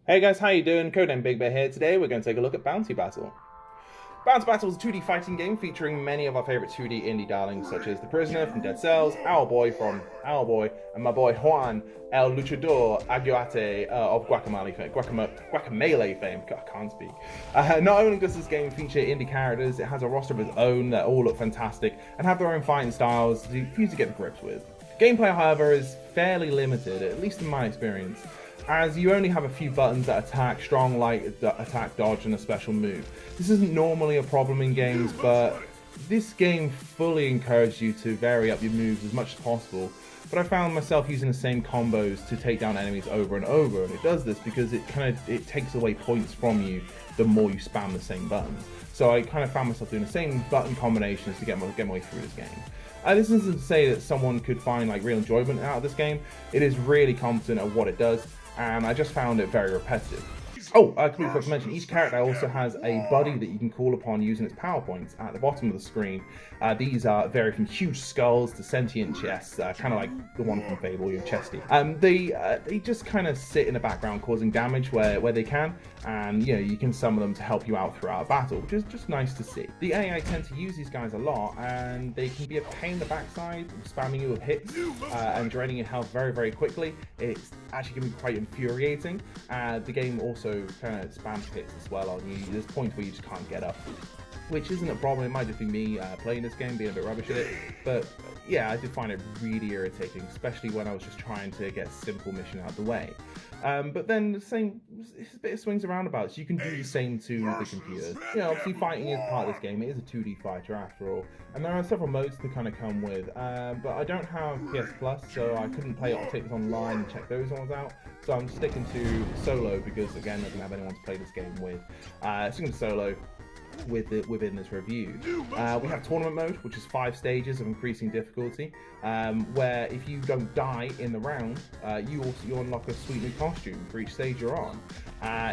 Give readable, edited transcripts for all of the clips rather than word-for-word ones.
Hey guys, how you doing? CODENAMEBIGBEAR here. Today we're going to take a look at Bounty Battle. Bounty Battle is a 2D fighting game featuring many of our favourite 2D indie darlings such as The Prisoner from Dead Cells, Owlboy from Owlboy, and my boy Juan El Luchador Aguate of Guacamelee fame. God, I can't speak. Not only does this game feature indie characters, it has a roster of its own that all look fantastic and have their own fighting styles for you to get to grips with. Gameplay, however, is fairly limited, at least in my experience, as you only have a few buttons that attack, strong, light, attack, dodge, and a special move. This isn't normally a problem in games, but this game fully encouraged you to vary up your moves as much as possible. But I found myself using the same combos to take down enemies over and over, and it does this because it takes away points from you the more you spam the same buttons. So I kind of found myself doing the same button combinations to get my way through this game. This isn't to say that someone could find like real enjoyment out of this game. It is really competent at what it does, and I just found it very repetitive. Oh, I completely forgot to mention, each character also has a buddy that you can call upon using its power points at the bottom of the screen. These vary from huge skulls to sentient chests, kind of like the one from Fable, your Chesty. They just kind of sit in the background causing damage where they can, and you can summon them to help you out throughout a battle, which is just nice to see. The AI tend to use these guys a lot, and they can be a pain in the backside, spamming you with hits and draining your health very, very quickly. It's actually can be quite infuriating. The game also kind of spams hits as well on you. There's points where you just can't get up, which isn't a problem. It might just be me playing this game being a bit rubbish at it, but yeah, I did find it really irritating, especially when I was just trying to get a simple mission out of the way. But then it's a bit of swings and roundabouts. You can do the same to the computers. Obviously fighting is part of this game. It is a 2D fighter after all, and there are several modes to kind of come with. But I don't have PS Plus, so I couldn't play it or take this online and check those ones out. So I'm sticking to solo because again, I don't have anyone to play this game with. Sticking to solo within this review. We have tournament mode, which is 5 stages of increasing difficulty, where if you don't die in the round, you unlock a sweet new costume for each stage you're on.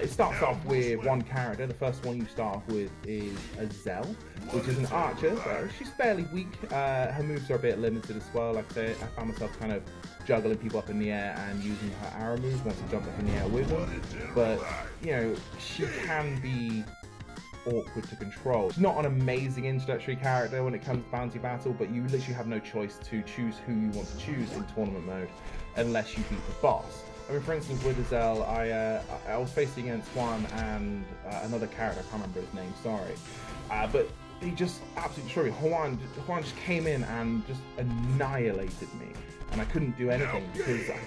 It starts off with one character. The first one you start off with is Azelle, which is an archer. She's fairly weak. Her moves are a bit limited as well. Like I say, I found myself kind of juggling people up in the air and using her arrow moves once I jumped up in the air with them. But she can be awkward to control. She's not an amazing introductory character when it comes to Bounty Battle, but you literally have no choice to choose who you want to choose in tournament mode unless you beat the boss. I mean, for instance, with Azelle, I was facing against Juan and another character, I can't remember his name, sorry. But he just absolutely destroyed me. Juan just came in and just annihilated me, and I couldn't do anything because I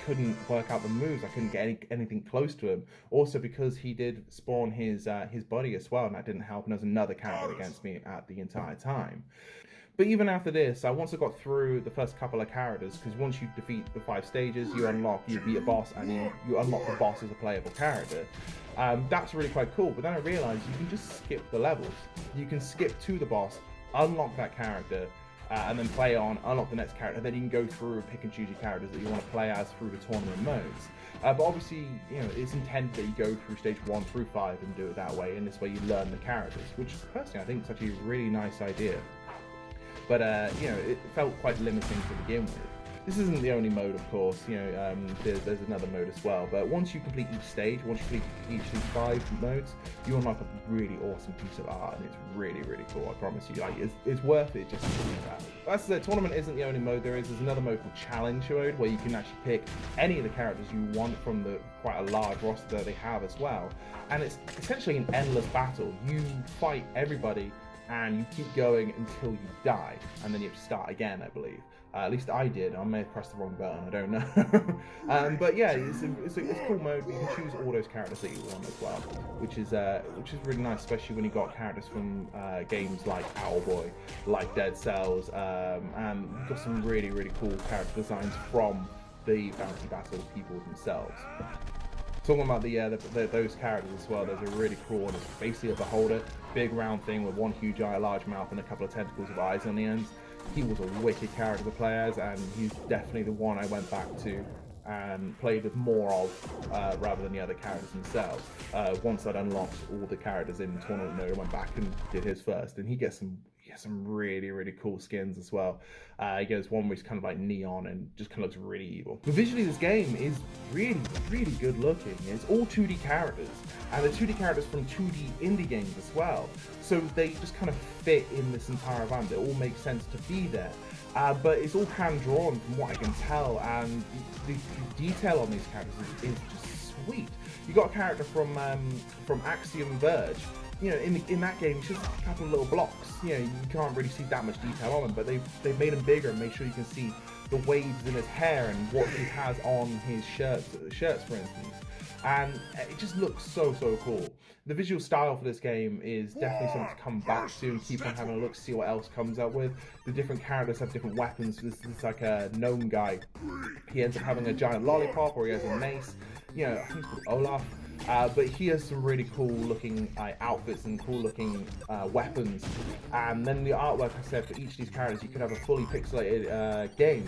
couldn't work out the moves. I couldn't get anything close to him. Also because he did spawn his buddy as well, and that didn't help, and there was another character against me at the entire time. But even after this, once I got through the first couple of characters, because once you defeat the 5 stages, you beat a boss, and you unlock the boss as a playable character. That's really quite cool, but then I realized you can just skip the levels. You can skip to the boss, unlock that character, and then play on, unlock the next character, then you can go through and pick and choose your characters that you want to play as through the tournament modes. But obviously, it's intended that you go through stage 1 through 5 and do it that way, and this way you learn the characters, which personally I think is actually a really nice idea. But it felt quite limiting to begin with. This isn't the only mode, of course. There's another mode as well. But once you complete each stage, once you complete each of these 5 modes, you unlock a really awesome piece of art, and it's really, really cool. I promise you, it's worth it just to do that. As I said, tournament isn't the only mode there is. There's another mode called challenge mode, where you can actually pick any of the characters you want from the quite a large roster that they have as well. And it's essentially an endless battle. You fight everybody, and you keep going until you die, and then you have to start again, I believe. At least I did. I may have pressed the wrong button, I don't know. But yeah, it's a cool mode. You can choose all those characters that you want as well, which is really nice, especially when you got characters from games like Owlboy, like Dead Cells, and you've got some really, really cool character designs from the Bounty Battle people themselves. Talking about those characters as well, there's a really cool one. It's basically a beholder, big round thing with one huge eye, a large mouth, and a couple of tentacles with eyes on the ends. He was a wicked character to play as, and he's definitely the one I went back to and played with more of rather than the other characters themselves. Once I'd unlocked all the characters in tournament mode, I went back and did his first, and he gets some has some really cool skins as well. There's one which is kind of like neon and just kind of looks really evil. But visually, this game is really good looking. It's all 2D characters, and the 2D characters from 2D indie games as well. So they just kind of fit in this entire environment. It all makes sense to be there. But it's all hand-drawn from what I can tell, and the detail on these characters is just sweet. You got a character from Axiom Verge. You know, in that game, it's just a couple of little blocks. You know, you can't really see that much detail on him, but they've made him bigger and made sure you can see the waves in his hair and what he has on his shirts, for instance. And it just looks so cool. The visual style for this game is definitely something to come back to and keep on having a look, see what else comes up with. The different characters have different weapons. This is like a gnome guy. He ends up having a giant lollipop, or he has a mace. You know, I think it's called Olaf. But he has some really cool looking outfits and cool looking weapons. And then the artwork, like I said, for each of these characters, you could have a fully pixelated game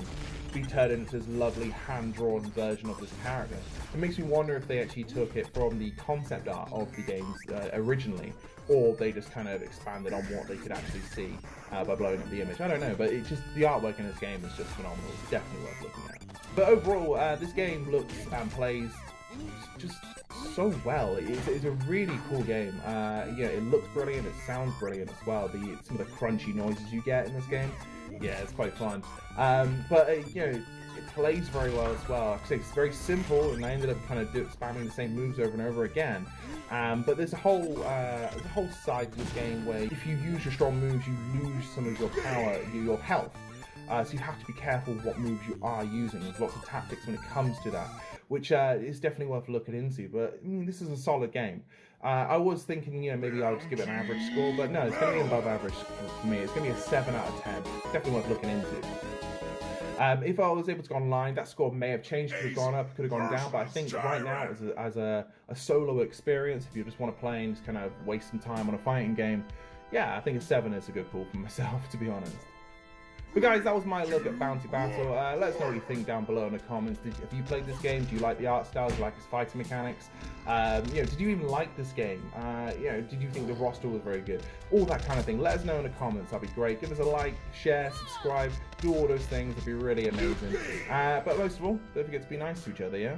be turned into this lovely hand-drawn version of this character. It makes me wonder if they actually took it from the concept art of the games originally, or they just kind of expanded on what they could actually see by blowing up the image. I don't know, but the artwork in this game is just phenomenal. It's definitely worth looking at. But overall, this game looks and plays just so well. It's a really cool game. Yeah, it looks brilliant, it sounds brilliant as well. Some of the crunchy noises you get in this game, yeah, it's quite fun. But you know, it plays very well as well. Like I say, it's very simple, and I ended up kind of spamming the same moves over and over again. But there's a whole side to this game where if you use your strong moves, you lose some of your power, your health. So you have to be careful what moves you are using. There's lots of tactics when it comes to that, which is definitely worth looking into. But I mean, this is a solid game. I was thinking, you know, maybe I'll just give it an average score, but no, it's going to be above average for me. It's going to be a 7 out of 10. Definitely worth looking into. If I was able to go online, that score may have changed, could have gone up, could have gone down, but I think right now, as a solo experience, if you just want to play and just kind of waste some time on a fighting game, yeah, I think a 7 is a good call for myself, to be honest. But guys, that was my look at Bounty Battle. Let us know what you think down below in the comments. Have you played this game? Do you like the art style? Do you like its fighting mechanics? You know, did you even like this game? You know, did you think the roster was very good? All that kind of thing. Let us know in the comments. That'd be great. Give us a like, share, subscribe, do all those things. It'd be really amazing. But most of all, don't forget to be nice to each other, yeah?